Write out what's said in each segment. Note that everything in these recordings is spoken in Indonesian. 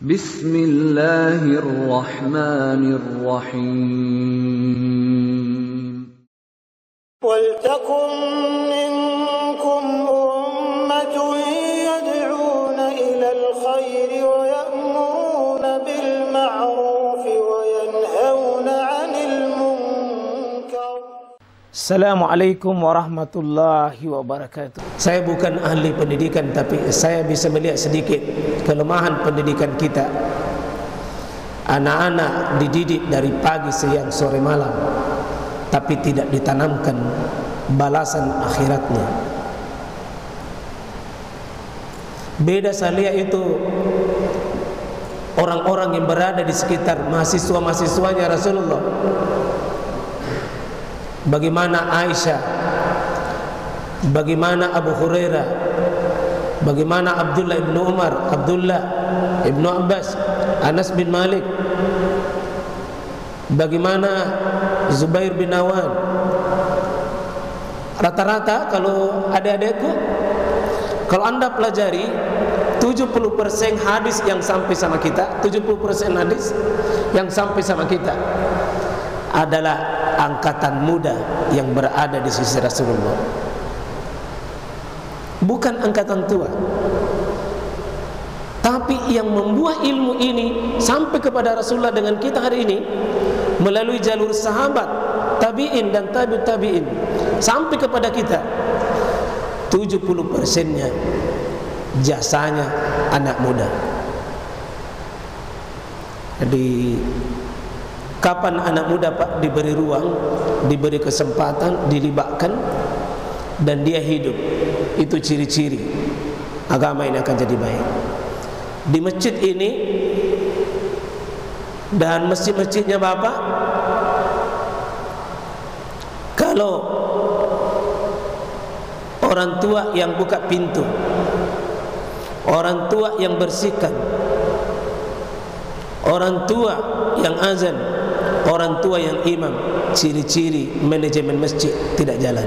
Bismillahirrahmanirrahim. Waltakum minkum ummatun yad'una ilal khairi wa ya'muruna bil ma'rufi wa yanhauna 'anil munkar. Assalamualaikum warahmatullahi wabarakatuh. Saya bukan ahli pendidikan, tapi saya bisa melihat sedikit kelemahan pendidikan kita. Anak-anak dididik dari pagi, siang, sore, malam, tapi tidak ditanamkan balasan akhiratnya. Beda saya lihat itu orang-orang yang berada di sekitar mahasiswa-mahasiswanya Rasulullah. Bagaimana Aisyah, bagaimana Abu Hurairah, bagaimana Abdullah ibn Umar, Abdullah ibn Abbas, Anas bin Malik, bagaimana Zubair bin Awan. Rata-rata kalau adik-adikku, kalau anda pelajari 70% hadis yang sampai sama kita, 70% hadis yang sampai sama kita adalah angkatan muda yang berada di sisi Rasulullah, bukan angkatan tua. Tapi yang membuat ilmu ini sampai kepada Rasulullah dengan kita hari ini melalui jalur sahabat, tabi'in dan tabi'ut tabi'in sampai kepada kita, 70%-nya jasanya anak muda. Jadi kapan anak muda Pak diberi ruang, diberi kesempatan, dilibatkan, dan dia hidup, itu ciri-ciri agama ini akan jadi baik. Di masjid ini dan masjid-masjidnya Bapak, kalau orang tua yang buka pintu, orang tua yang bersihkan, orang tua yang azan, orang tua yang imam, ciri-ciri manajemen masjid tidak jalan.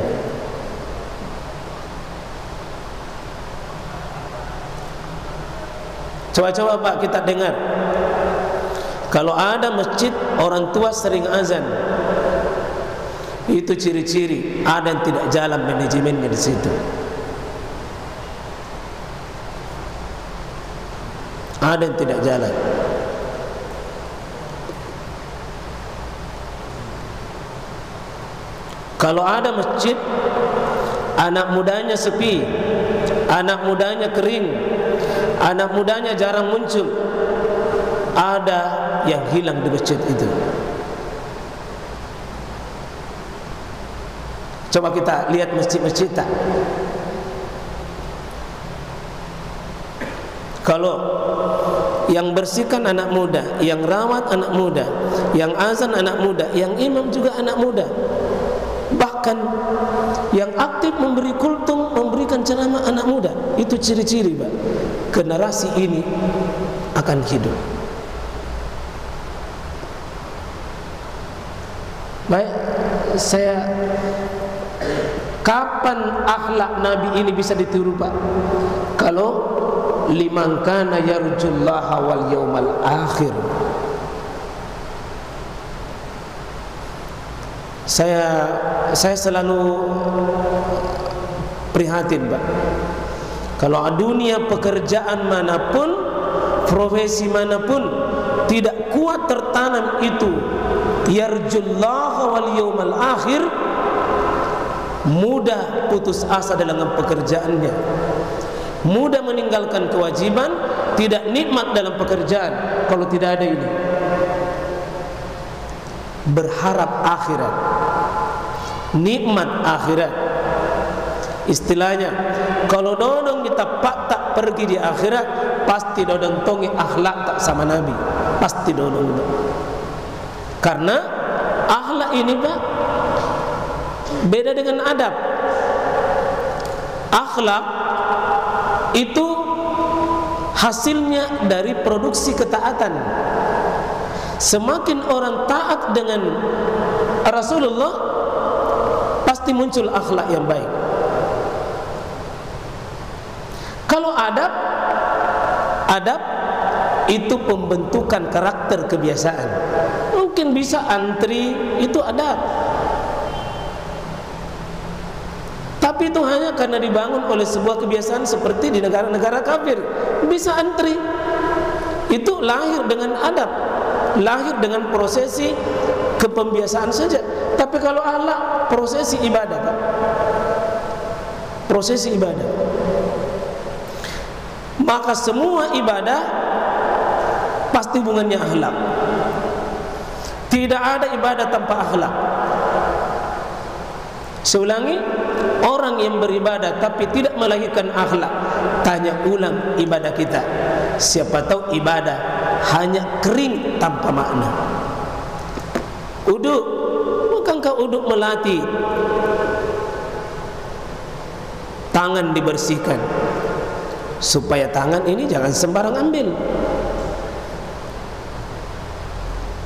Coba-coba Pak kita dengar, kalau ada masjid orang tua sering azan, itu ciri-ciri ada yang tidak jalan manajemennya di situ. Ada yang tidak jalan. Kalau ada masjid, anak mudanya sepi, anak mudanya kering, anak mudanya jarang muncul, ada yang hilang di masjid itu. Coba kita lihat masjid-masjid tak. Kalau yang bersihkan anak muda, yang rawat anak muda, yang azan anak muda, yang imam juga anak muda, bahkan yang aktif memberi kultum, memberikan ceramah anak muda, itu ciri-ciri Pak, generasi ini akan hidup. Baik, saya kapan akhlak Nabi ini bisa ditiru Pak? Kalau liman kana yarjullaha wal yaumal akhir. Saya selalu prihatin Pak, kalau dunia pekerjaan manapun, profesi manapun tidak kuat tertanam itu yarjullaha wal yaumal akhir, mudah putus asa dalam pekerjaannya, mudah meninggalkan kewajiban, tidak nikmat dalam pekerjaan kalau tidak ada ini. Berharap akhirat, nikmat akhirat. Istilahnya, kalau dodong kita pak tak pergi di akhirat, pasti dodong tongi akhlak tak sama Nabi, pasti dodong. Karena akhlak ini Pak beda dengan adab. Akhlak itu hasilnya dari produksi ketaatan. Semakin orang taat dengan Rasulullah, pasti muncul akhlak yang baik. Kalau adab itu pembentukan karakter kebiasaan. Mungkin bisa antri, itu adab. Tapi itu hanya karena dibangun oleh sebuah kebiasaan seperti di negara-negara kafir. Bisa antri. Itu lahir dengan adab, lahir dengan prosesi kepembiasaan saja. Tapi kalau akhlak, prosesi ibadah, Pak. Prosesi ibadah. Maka semua ibadah pasti hubungannya akhlak. Tidak ada ibadah tanpa akhlak. Saya ulangi, orang yang beribadah tapi tidak melahirkan akhlak, tanya ulang ibadah kita. Siapa tahu ibadah hanya kering tanpa makna. Uduk, bukankah uduk melatih tangan dibersihkan, supaya tangan ini jangan sembarang ambil.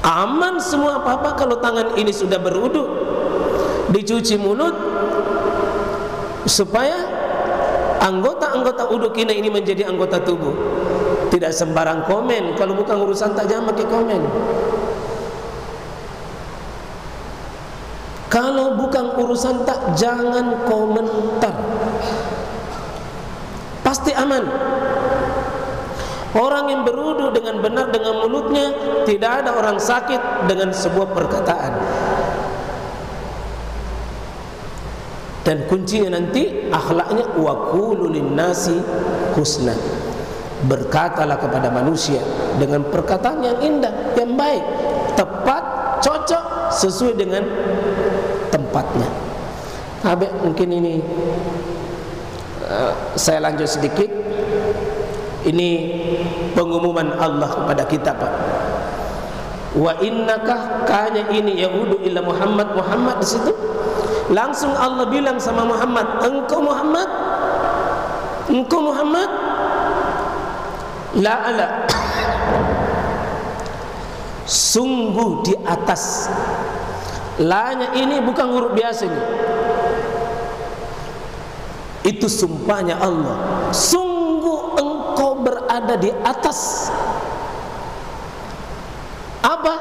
Aman semua apa-apa kalau tangan ini sudah beruduk, dicuci mulut, supaya anggota-anggota uduk ini menjadi anggota tubuh. Tidak sembarang komen. Kalau bukan urusan tak jangan pakai komen. Kalau bukan urusan tak jangan komentar. Pasti aman. Orang yang berwudu dengan benar dengan mulutnya, tidak ada orang sakit dengan sebuah perkataan. Dan kuncinya nanti akhlaknya, wa qulu linnasi husna. Berkatalah kepada manusia dengan perkataan yang indah, yang baik, tepat, cocok, sesuai dengan tempatnya. Habis mungkin ini saya lanjut sedikit. Ini pengumuman Allah kepada kita, Pak. Wa innaka, kanya ini yaudu ila Muhammad. Muhammad di situ langsung Allah bilang sama Muhammad, engkau Muhammad, la ala, sungguh di atas. La-nya ini bukan huruf biasa ini. Itu sumpahnya Allah. Sungguh engkau berada di atas. Apa?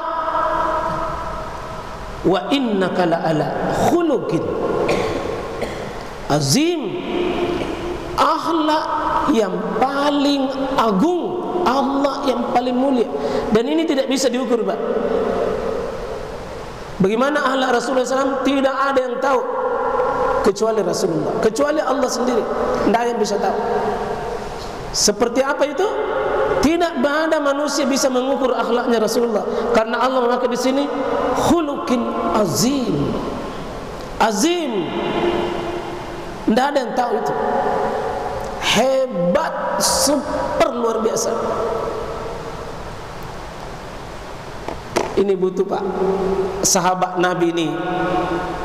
Wa innaka la ala khuluqin azim. Akhlak yang paling agung, Allah yang paling mulia. Dan ini tidak bisa diukur, Pak. Bagaimana akhlak Rasulullah SAW? Tidak ada yang tahu kecuali Rasulullah, kecuali Allah sendiri. Tidak ada yang bisa tahu. Seperti apa itu? Tidak ada manusia bisa mengukur akhlaknya Rasulullah, karena Allah memakai di sini khuluqin azim. Azim. Tidak ada yang tahu itu. Hebat, super luar biasa. Ini butuh, Pak. Sahabat Nabi ini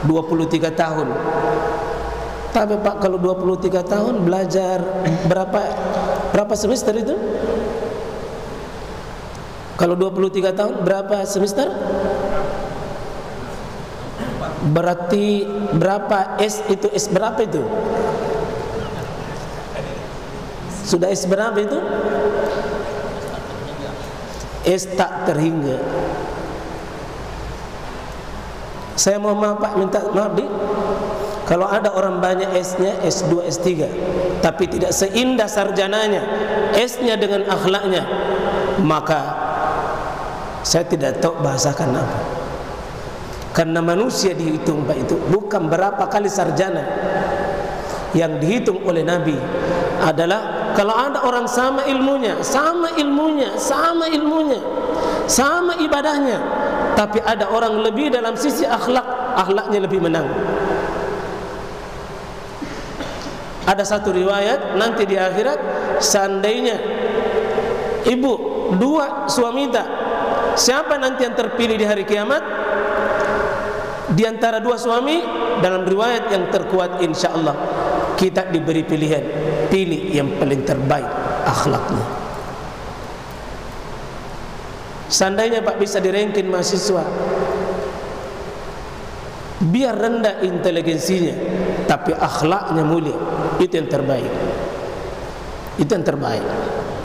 23 tahun. Tapi Pak, kalau 23 tahun belajar berapa semester itu? Kalau 23 tahun berapa semester? Berarti berapa S itu? S berapa itu? Sudah S berapa itu? S tak terhingga. Saya mau maaf, Pak, minta maaf, Dik. Kalau ada orang banyak S-nya, S2, S3, tapi tidak seindah sarjananya, S-nya dengan akhlaknya, maka saya tidak tahu bahasakan apa. Karena manusia dihitung, Pak, itu bukan berapa kali sarjana. Yang dihitung oleh Nabi adalah kalau ada orang sama ilmunya, sama ibadahnya, tapi ada orang lebih dalam sisi akhlaknya lebih menang. Ada satu riwayat nanti di akhirat, seandainya ibu dua suami tak, siapa nanti yang terpilih di hari kiamat? Di antara dua suami, dalam riwayat yang terkuat insyaallah kita diberi pilihan, pilih yang paling terbaik akhlaknya. Seandainya Pak bisa direngkin mahasiswa, biar rendah inteligensinya, tapi akhlaknya mulia, itu yang terbaik. Itu yang terbaik.